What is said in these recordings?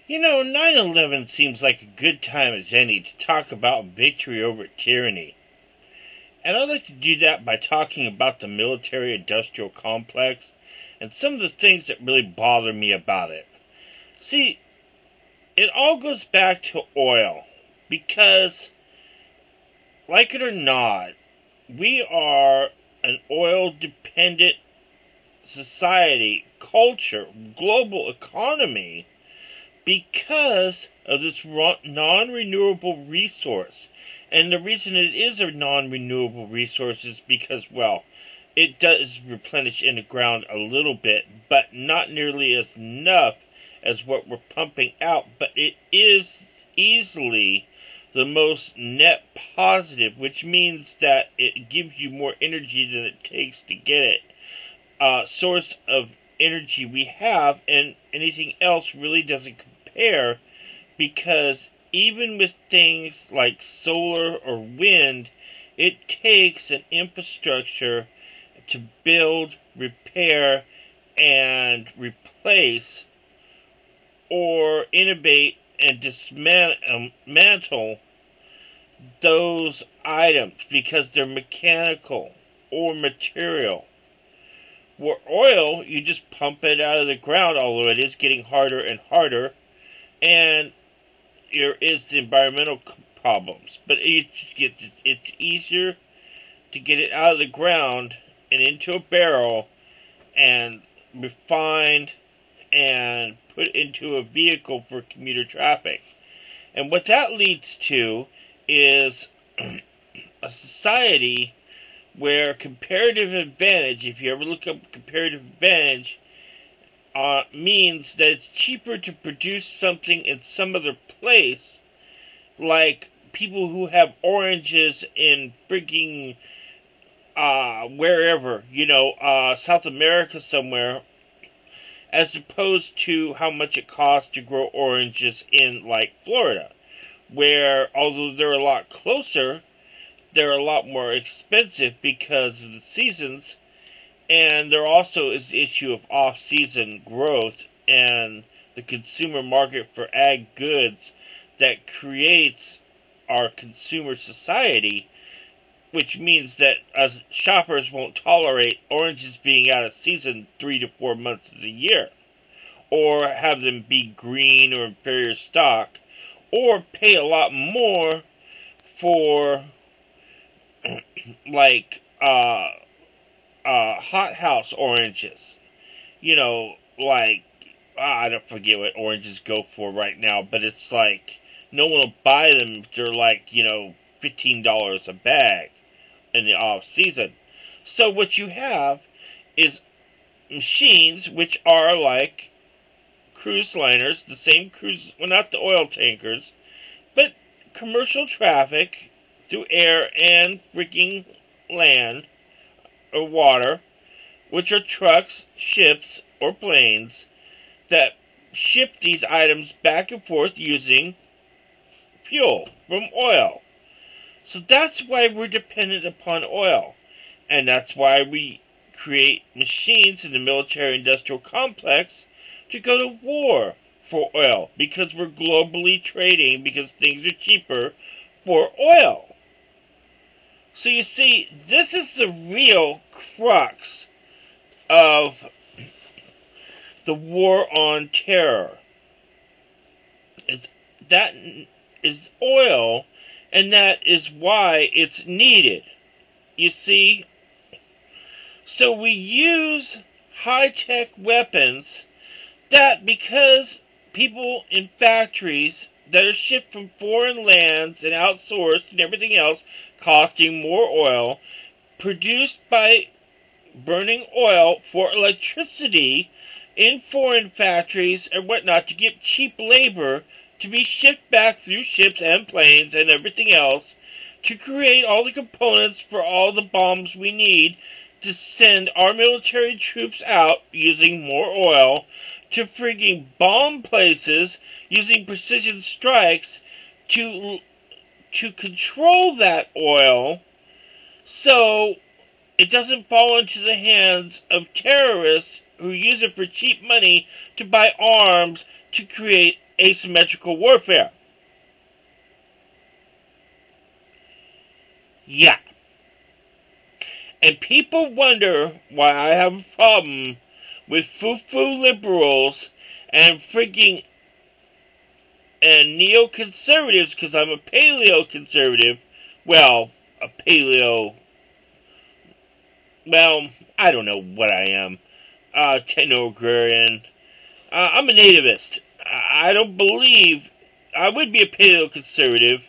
9/11 seems like a good time as any to talk about victory over tyranny. And I'd like to do that by talking about the military-industrial complex and some of the things that really bother me about it. See, it all goes back to oil. Because, like it or not, we are an oil-dependent society, culture, global economy because of this non-renewable resource. And the reason it is a non-renewable resource is because, well, it does replenish in the ground a little bit, but not nearly as enough as what we're pumping out. But it is easily the most net positive, which means that it gives you more energy than it takes to get it. Source of energy we have, and anything else really doesn't compare, because even with things like solar or wind, it takes an infrastructure to build, repair, and replace, or innovate and dismantle those items because they're mechanical or material. Where oil, you just pump it out of the ground, although it is getting harder and harder, and there is the environmental problems. But it's easier to get it out of the ground and into a barrel and refined and put into a vehicle for commuter traffic. And what that leads to is a society where comparative advantage, if you ever look up comparative advantage, means that it's cheaper to produce something in some other place, like people who have oranges in freaking wherever, South America somewhere, as opposed to how much it costs to grow oranges in, like, Florida, where, although they're a lot closer, they're a lot more expensive because of the seasons, and there also is the issue of off-season growth and the consumer market for ag goods that creates our consumer society, which means that as shoppers won't tolerate oranges being out of season 3 to 4 months of the year, or have them be green or inferior stock, or pay a lot more for like hothouse oranges. I don't forget what oranges go for right now, but it's like no one will buy them if they're like, $15 a bag in the off season. So what you have is machines which are like cruise liners, the same cruise, well, not the oil tankers, but commercial traffic through air and freaking land or water, which are trucks, ships, or planes that ship these items back and forth using fuel from oil. So that's why we're dependent upon oil. And that's why we create machines in the military-industrial complex to go to war for oil, because we're globally trading because things are cheaper for oil. So you see, this is the real crux of the war on terror. That is oil, and that is why it's needed. You see? So we use high-tech weapons that, because people in factories that are shipped from foreign lands and outsourced and everything else, costing more oil, produced by burning oil for electricity in foreign factories and whatnot to get cheap labor to be shipped back through ships and planes and everything else to create all the components for all the bombs we need to send our military troops out using more oil to frigging bomb places using precision strikes to control that oil so it doesn't fall into the hands of terrorists who use it for cheap money to buy arms to create asymmetrical warfare. Yeah. And people wonder why I have a problem with foo-foo liberals and freaking and neoconservatives, because I'm a paleo-conservative. Well, I don't know what I am. Techno-agrarian. I'm a nativist. I don't believe, I would be a paleo-conservative,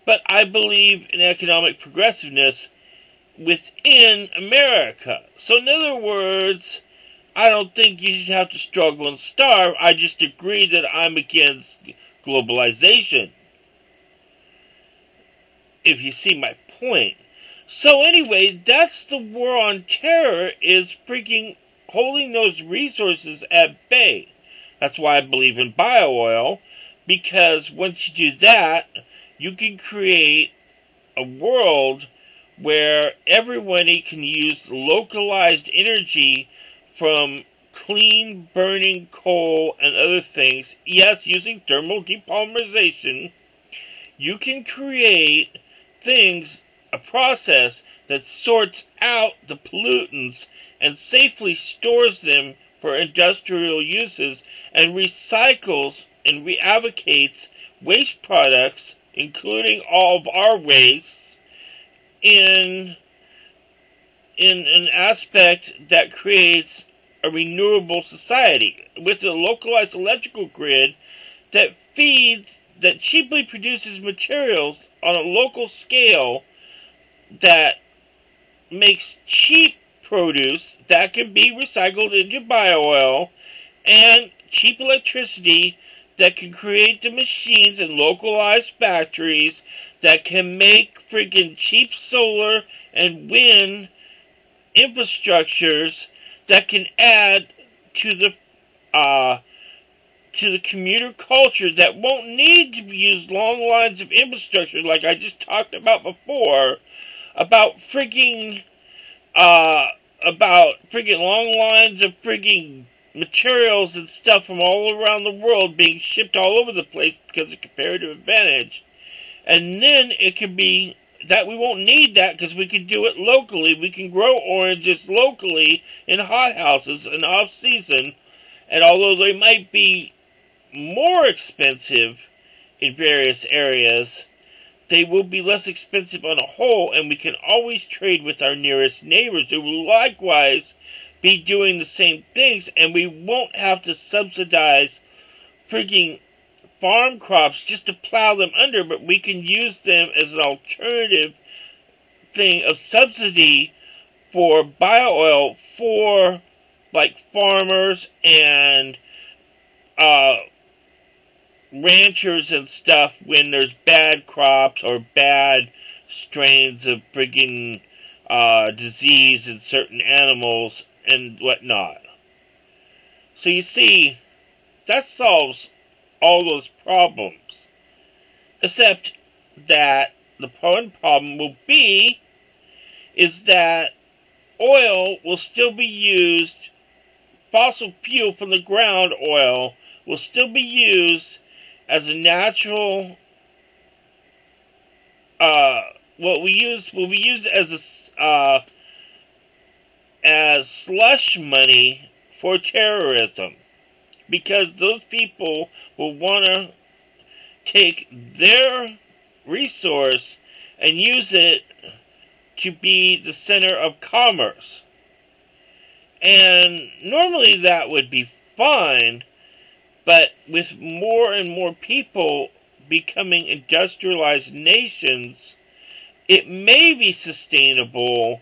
but I believe in economic progressiveness within America. So in other words, I don't think you should have to struggle and starve. I just agree that I'm against globalization. If you see my point. So anyway, that's the war on terror, is freaking holding those resources at bay. That's why I believe in bio-oil, because once you do that, you can create a world where everybody can use localized energy from clean burning coal and other things. Yes, using thermal depolymerization, you can create things, a process that sorts out the pollutants and safely stores them for industrial uses and recycles and readvocates waste products, including all of our wastes, in an aspect that creates a renewable society with a localized electrical grid that cheaply produces materials on a local scale that makes cheap produce that can be recycled into bio-oil and cheap electricity that can create the machines and localized factories that can make friggin' cheap solar and wind infrastructures that can add to the commuter culture that won't need to use long lines of infrastructure like I just talked about before, about freaking long lines of freaking materials and stuff from all around the world being shipped all over the place because of comparative advantage. And then it can be that we won't need that because we can do it locally. We can grow oranges locally in hothouses in off-season, and although they might be more expensive in various areas, they will be less expensive on a whole, and we can always trade with our nearest neighbors who will likewise be doing the same things, and we won't have to subsidize freaking farm crops just to plow them under, but we can use them as an alternative thing of subsidy for bio-oil for like farmers and ranchers and stuff when there's bad crops or bad strains of friggin' disease in certain animals and whatnot. So you see, that solves all those problems. Except that the one problem will be is that oil will still be used, fossil fuel from the ground oil will still be used as a natural, will be used as slush money for terrorism, because those people will want to take their resource and use it to be the center of commerce. And normally that would be fine, but with more and more people becoming industrialized nations, it may be sustainable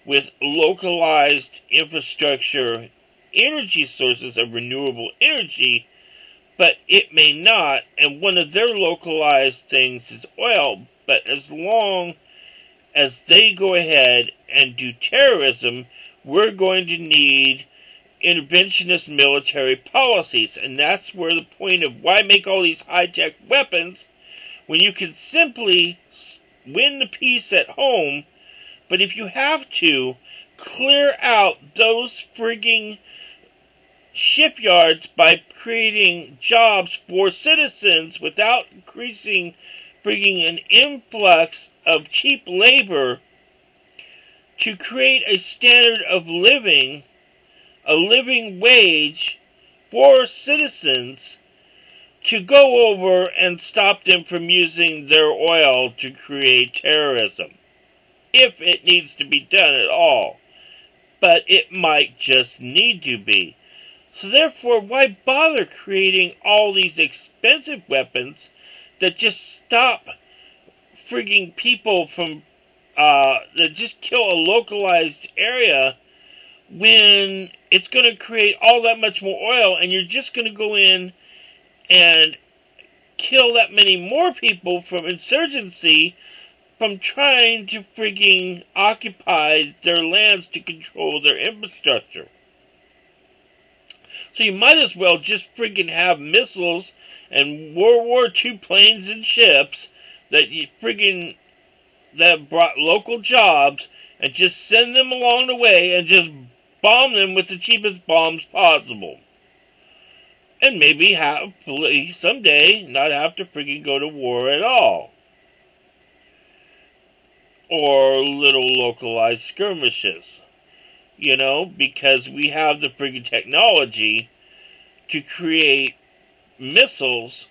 with localized infrastructure, energy sources of renewable energy, but it may not, and one of their localized things is oil. But as long as they go ahead and do terrorism, we're going to need interventionist military policies, and that's where the point of why make all these high-tech weapons when you can simply win the peace at home. But if you have to, clear out those frigging shipyards by creating jobs for citizens without bringing an influx of cheap labor to create a standard of living, a living wage for citizens to go over and stop them from using their oil to create terrorism. If it needs to be done at all. But it might just need to be. So therefore, why bother creating all these expensive weapons that just stop frigging people from, that just kill a localized area when it's going to create all that much more oil, and you're just going to go in and kill that many more people from insurgency from trying to frigging occupy their lands to control their infrastructure. So you might as well just friggin' have missiles and World War II planes and ships that brought local jobs and just send them along the way and just bomb them with the cheapest bombs possible. And maybe someday not have to friggin' go to war at all. Or little localized skirmishes. Because we have the friggin' technology to create missiles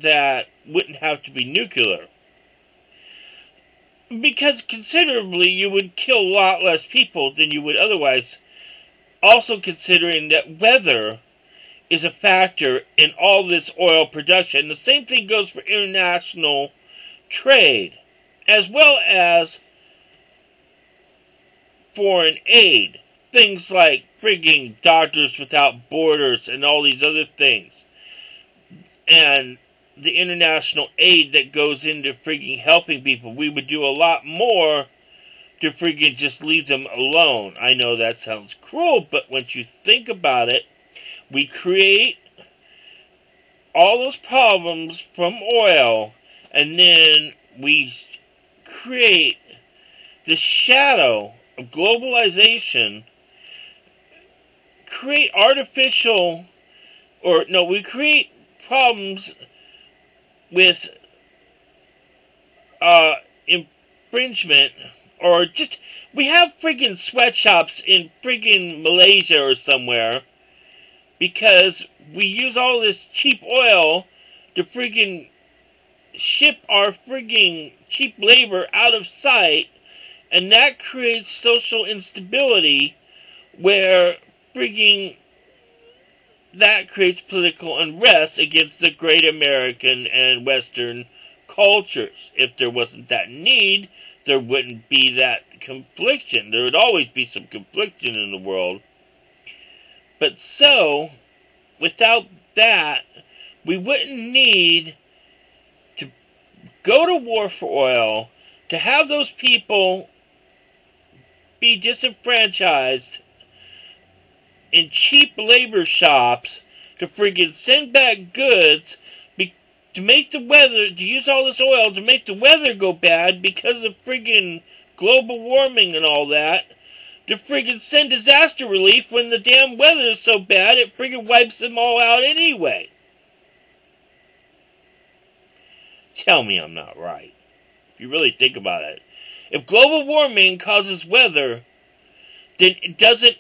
that wouldn't have to be nuclear. Because considerably you would kill a lot less people than you would otherwise. Also considering that weather is a factor in all this oil production. The same thing goes for international trade, as well as foreign aid. Things like frigging Doctors Without Borders and all these other things. And the international aid that goes into frigging helping people. We would do a lot more to frigging just leave them alone. I know that sounds cruel, but once you think about it, we create all those problems from oil, and then we create the shadow of globalization, we create problems with infringement, or just, we have friggin' sweatshops in friggin' Malaysia or somewhere, because we use all this cheap oil to friggin' ship our friggin' cheap labor out of sight, and that creates social instability where frigging that creates political unrest against the great American and Western cultures. If there wasn't that need, there wouldn't be that confliction. There would always be some confliction in the world. But so, without that, we wouldn't need to go to war for oil, to have those people be disenfranchised in cheap labor shops, to friggin' send back goods, to use all this oil to make the weather go bad because of friggin' global warming and all that, to friggin' send disaster relief when the damn weather is so bad it friggin' wipes them all out anyway. Tell me I'm not right, if you really think about it. If global warming causes weather, then it doesn't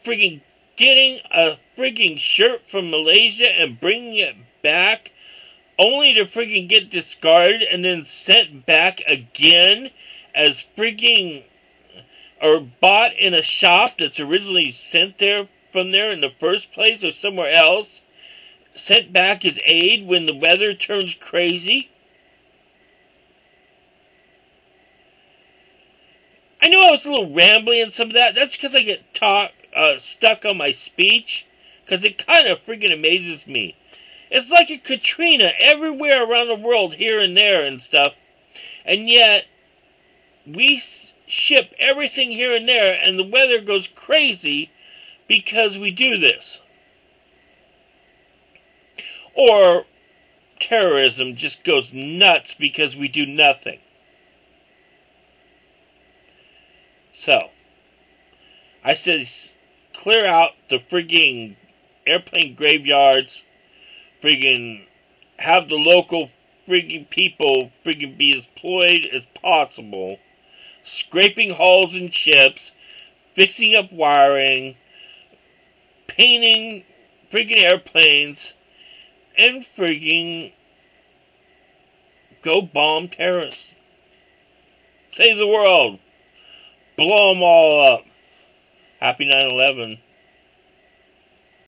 friggin' getting a friggin' shirt from Malaysia and bringing it back only to friggin' get discarded and then sent back again as friggin' or bought in a shop that's originally sent there from there in the first place or somewhere else, sent back as aid when the weather turns crazy. I know I was a little rambly in some of that. That's because I get stuck on my speech, because it kind of friggin' amazes me. It's like a Katrina everywhere around the world, here and there and stuff, and yet we ship everything here and there, and the weather goes crazy because we do this. Or terrorism just goes nuts because we do nothing. So, I said clear out the frigging airplane graveyards, friggin' have the local friggin' people friggin' be as employed as possible, scraping hulls in ships, fixing up wiring, painting friggin' airplanes, and friggin' go bomb terrorists. Save the world. Blow them all up. Happy 9/11.